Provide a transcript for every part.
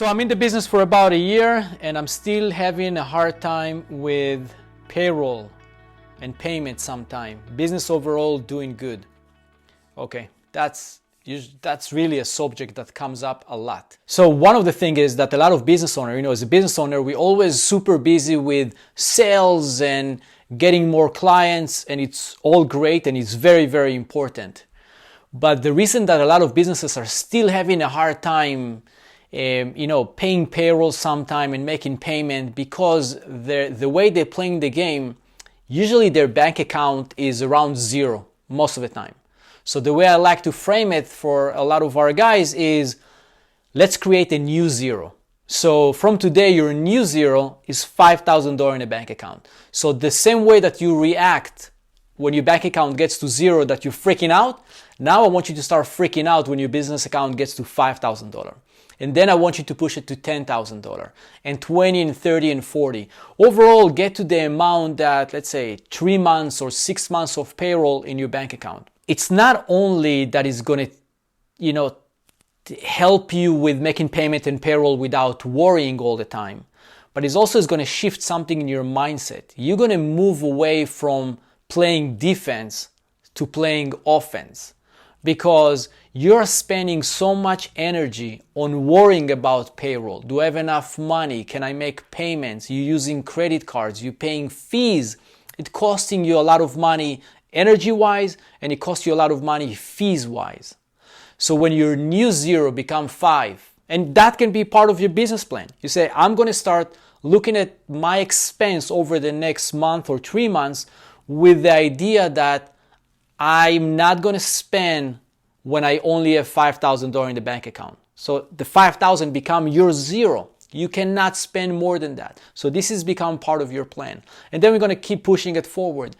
So I'm in the business for about a year and I'm still having a hard time with payroll and payment sometime. Business overall doing good. Okay, that's really a subject that comes up a lot. So one of the things is that a lot of business owners, as a business owner, we're always super busy with sales and getting more clients, and it's all great and it's very, very important. But the reason that a lot of businesses are still having a hard time paying payroll sometime and making payment, because the way they're playing the game, usually their bank account is around zero most of the time. So the way I like to frame it for a lot of our guys is, let's create a new zero. So from today, your new zero is $5,000 in a bank account. So the same way that you react when your bank account gets to zero, that you're freaking out, now I want you to start freaking out when your business account gets to $5,000. And then I want you to push it to $10,000 and 20 and 30 and 40. Overall, get to the amount that, let's say, 3 months or 6 months of payroll in your bank account. It's not only that it's going to, help you with making payment and payroll without worrying all the time, but it's also going to shift something in your mindset. You're going to move away from playing defense to playing offense, because you're spending so much energy on worrying about payroll. Do I have enough money? Can I make payments? You're using credit cards, you're paying fees. It's costing you a lot of money energy-wise, and it costs you a lot of money fees-wise. So when your new zero becomes 5, and that can be part of your business plan. You say, I'm going to start looking at my expense over the next month or 3 months with the idea that I'm not going to spend when I only have $5,000 in the bank account. So the 5,000 become your zero. You cannot spend more than that. So this has become part of your plan. And then we're going to keep pushing it forward.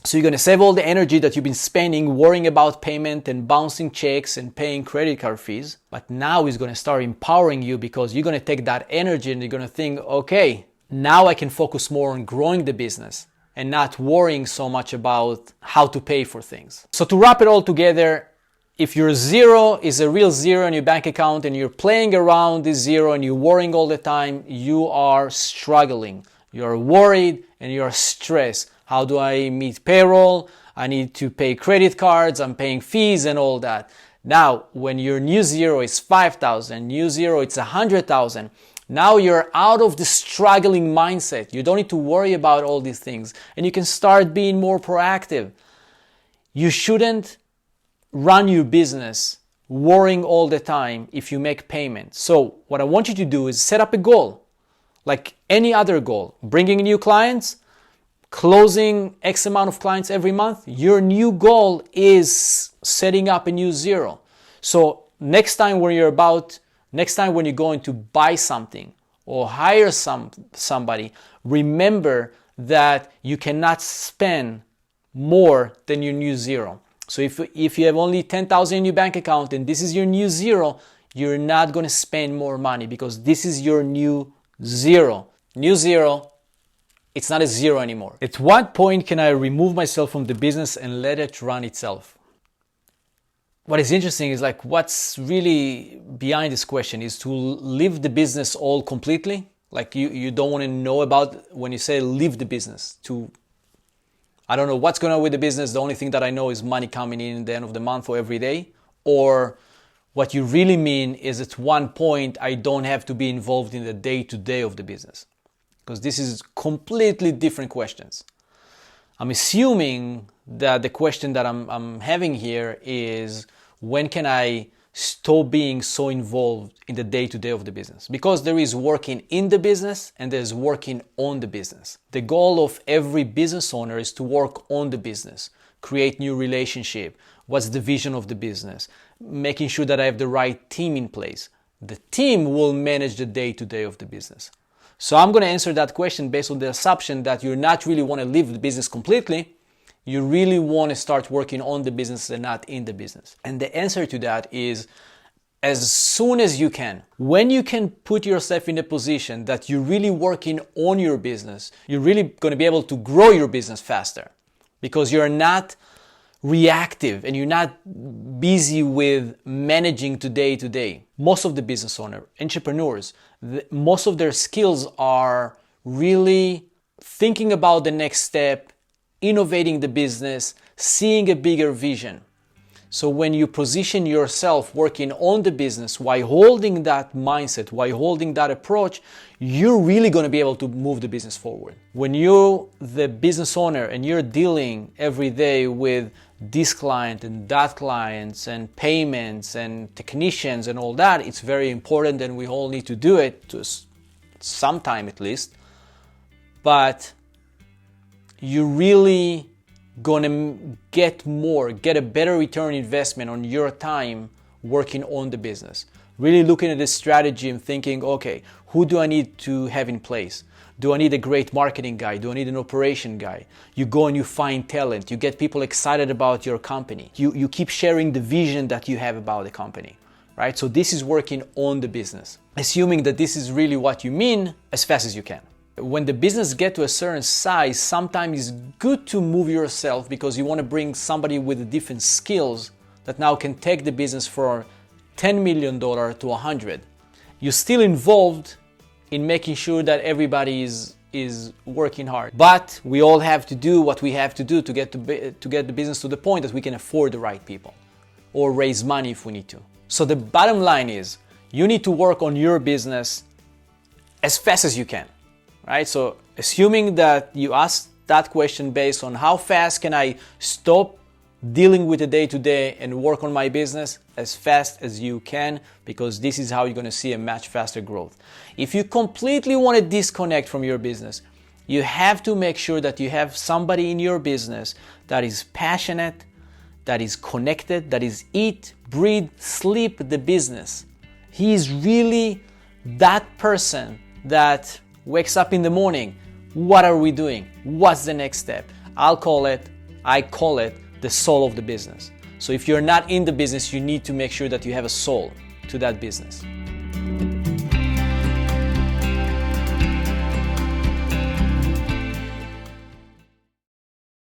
So you're going to save all the energy that you've been spending worrying about payment and bouncing checks and paying credit card fees. But now it's going to start empowering you, because you're going to take that energy and you're going to think, okay, now I can focus more on growing the business and not worrying so much about how to pay for things. So to wrap it all together, if your zero is a real zero in your bank account and you're playing around this zero and you're worrying all the time, you are struggling. You're worried and you're stressed. How do I meet payroll? I need to pay credit cards, I'm paying fees and all that. Now, when your new zero is 5,000, new zero it's 100,000, now you're out of the struggling mindset. You don't need to worry about all these things, and you can start being more proactive. You shouldn't run your business worrying all the time if you make payments. So what I want you to do is set up a goal, like any other goal. Bringing new clients, closing X amount of clients every month. Your new goal is setting up a new zero. So next time when you're going to buy something or hire somebody, remember that you cannot spend more than your new zero. So if you have only 10,000 in your bank account and this is your new zero, you're not going to spend more money, because this is your new zero. New zero, it's not a zero anymore. At what point can I remove myself from the business and let it run itself? What is interesting is what's really behind this question is to leave the business all completely. Like you don't want to know about, when you say leave the business, I don't know what's going on with the business. The only thing that I know is money coming in at the end of the month or every day. Or what you really mean is at one point I don't have to be involved in the day-to-day of the business. Because this is completely different questions. I'm assuming that the question that I'm having here is, when can I stop being so involved in the day-to-day of the business? Because there is working in the business and there's working on the business. The goal of every business owner is to work on the business, create new relationship. What's the vision of the business? Making sure that I have the right team in place. The team will manage the day-to-day of the business. So I'm going to answer that question based on the assumption that you not really want to leave the business completely. You really want to start working on the business and not in the business. And the answer to that is as soon as you can. When you can put yourself in a position that you're really working on your business, you're really going to be able to grow your business faster, because you're not reactive and you're not busy with managing today to day. Most of the business owners, entrepreneurs, most of their skills are really thinking about the next step, innovating the business, seeing a bigger vision. So when you position yourself working on the business while holding that mindset, while holding that approach, you're really going to be able to move the business forward. When you're the business owner and you're dealing every day with this client and that clients and payments and technicians and all that, it's very important and we all need to do it to some time at least. But you really gonna get a better return investment on your time working on the business. Really looking at the strategy and thinking, okay, who do I need to have in place? Do I need a great marketing guy? Do I need an operation guy? You go and you find talent. You get people excited about your company. You keep sharing the vision that you have about the company, right? So this is working on the business. Assuming that this is really what you mean, as fast as you can. When the business gets to a certain size, sometimes it's good to move yourself because you want to bring somebody with different skills that now can take the business from $10 million to 100. You're still involved in making sure that everybody is working hard. But we all have to do what we have to do to get the business to the point that we can afford the right people or raise money if we need to. So the bottom line is you need to work on your business as fast as you can. Right? So assuming that you asked that question based on how fast can I stop dealing with the day-to-day and work on my business, as fast as you can, because this is how you're going to see a much faster growth. If you completely want to disconnect from your business, you have to make sure that you have somebody in your business that is passionate, that is connected, that is eat, breathe, sleep the business. He is really that person that wakes up in the morning. What are we doing? What's the next step? I call it the soul of the business. So if you're not in the business, you need to make sure that you have a soul to that business.